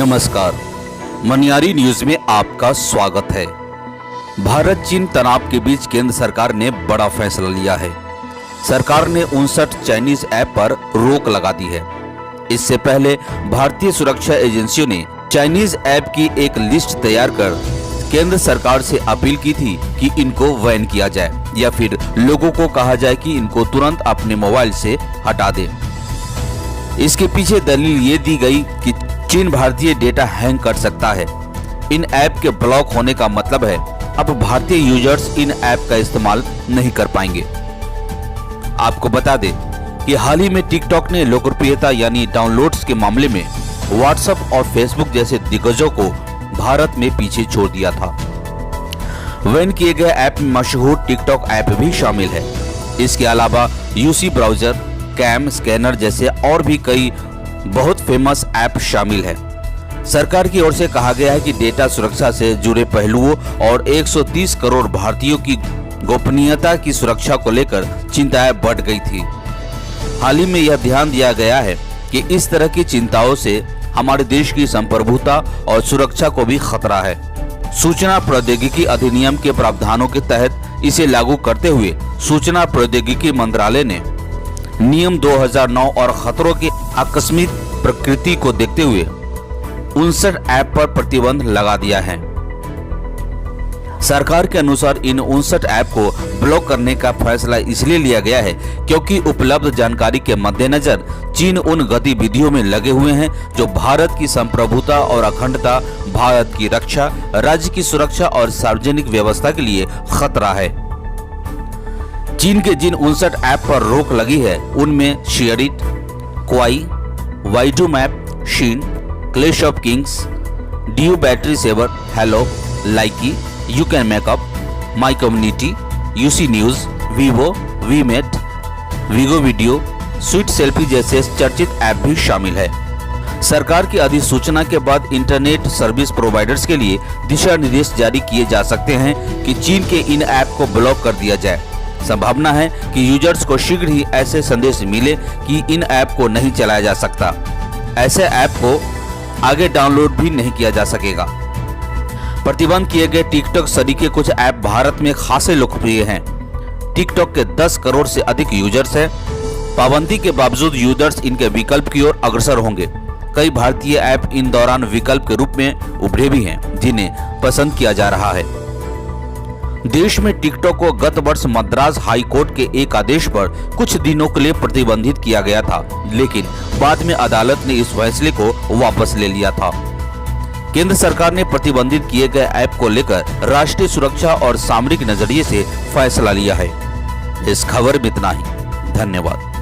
नमस्कार, मनियारी न्यूज में आपका स्वागत है। भारत चीन तनाव के बीच केंद्र सरकार ने बड़ा फैसला लिया है। सरकार ने 59 चाइनीज ऐप पर रोक लगा दी है। इससे पहले भारतीय सुरक्षा एजेंसियों ने चाइनीज ऐप की एक लिस्ट तैयार कर केंद्र सरकार से अपील की थी कि इनको बैन किया जाए या फिर लोगों को कहा जाए कि इनको तुरंत अपने मोबाइल से हटा दें। इसके पीछे दलील ये दी गई कि चीन भारतीय डेटा हैंग कर सकता है। इन ऐप के ब्लॉक होने का मतलब है अब भारतीय यूजर्स इन ऐप का इस्तेमाल नहीं कर पाएंगे। आपको बता दें कि हाल ही में टिकटॉक ने लोकप्रियता यानी डाउनलोड्स के मामले में व्हाट्सएप और फेसबुक जैसे दिग्गजों को भारत में पीछे छोड़ दिया था। बैन किए गए ऐप में मशहूर टिकटॉक ऐप भी शामिल है। इसके अलावा यूसी ब्राउजर, कैम स्कैनर जैसे और भी कई बहुत फेमस ऐप शामिल है। सरकार की ओर से कहा गया है कि डेटा सुरक्षा से जुड़े पहलुओं और 130 करोड़ भारतीयों की गोपनीयता की सुरक्षा को लेकर चिंताएं बढ़ गई थी। हाल ही में यह ध्यान दिया गया है कि इस तरह की चिंताओं से हमारे देश की संप्रभुता और सुरक्षा को भी खतरा है। सूचना प्रौद्योगिकी अधिनियम के प्रावधानों के तहत इसे लागू करते हुए सूचना प्रौद्योगिकी मंत्रालय ने नियम 2009 और खतरों की आकस्मिक प्रकृति को देखते हुए 59 ऐप पर प्रतिबंध लगा दिया है। सरकार के अनुसार इन 59 ऐप को ब्लॉक करने का फैसला इसलिए लिया गया है क्योंकि उपलब्ध जानकारी के मद्देनजर चीन उन गतिविधियों में लगे हुए हैं जो भारत की संप्रभुता और अखंडता, भारत की रक्षा, राज्य की सुरक्षा और सार्वजनिक व्यवस्था के लिए खतरा है। चीन के जिन 59 ऐप पर रोक लगी है उनमें SHAREit, Kwai, Baidu map, Shein, clash of kings, Du battery saver, hello, Likee, you can makeup, Mi community, UC news, Vivo, VMate, Vigo video, sweet selfie जैसे चर्चित ऐप भी शामिल है। सरकार की अधिसूचना के बाद इंटरनेट सर्विस प्रोवाइडर्स के लिए दिशा निर्देश जारी किए जा सकते हैं कि चीन के इन ऐप को ब्लॉक कर दिया जाए। संभावना है कि यूजर्स को शीघ्र ही ऐसे संदेश मिले कि इन ऐप को नहीं चलाया जा सकता। ऐसे ऐप को आगे डाउनलोड भी नहीं किया जा सकेगा। प्रतिबंध किए गए टिकटॉक सरीखे कुछ ऐप भारत में खासे लोकप्रिय हैं। टिकटॉक के 10 करोड़ से अधिक यूजर्स हैं। पाबंदी के बावजूद यूजर्स इनके विकल्प की ओर अग्रसर होंगे। कई भारतीय ऐप इन दौरान विकल्प के रूप में उभरे भी हैं जिन्हें पसंद किया जा रहा है। देश में टिकटॉक को गत वर्ष मद्रास हाई कोर्ट के एक आदेश पर कुछ दिनों के लिए प्रतिबंधित किया गया था, लेकिन बाद में अदालत ने इस फैसले को वापस ले लिया था। केंद्र सरकार ने प्रतिबंधित किए गए ऐप को लेकर राष्ट्रीय सुरक्षा और सामरिक नजरिए से फैसला लिया है। इस खबर में इतना ही। धन्यवाद।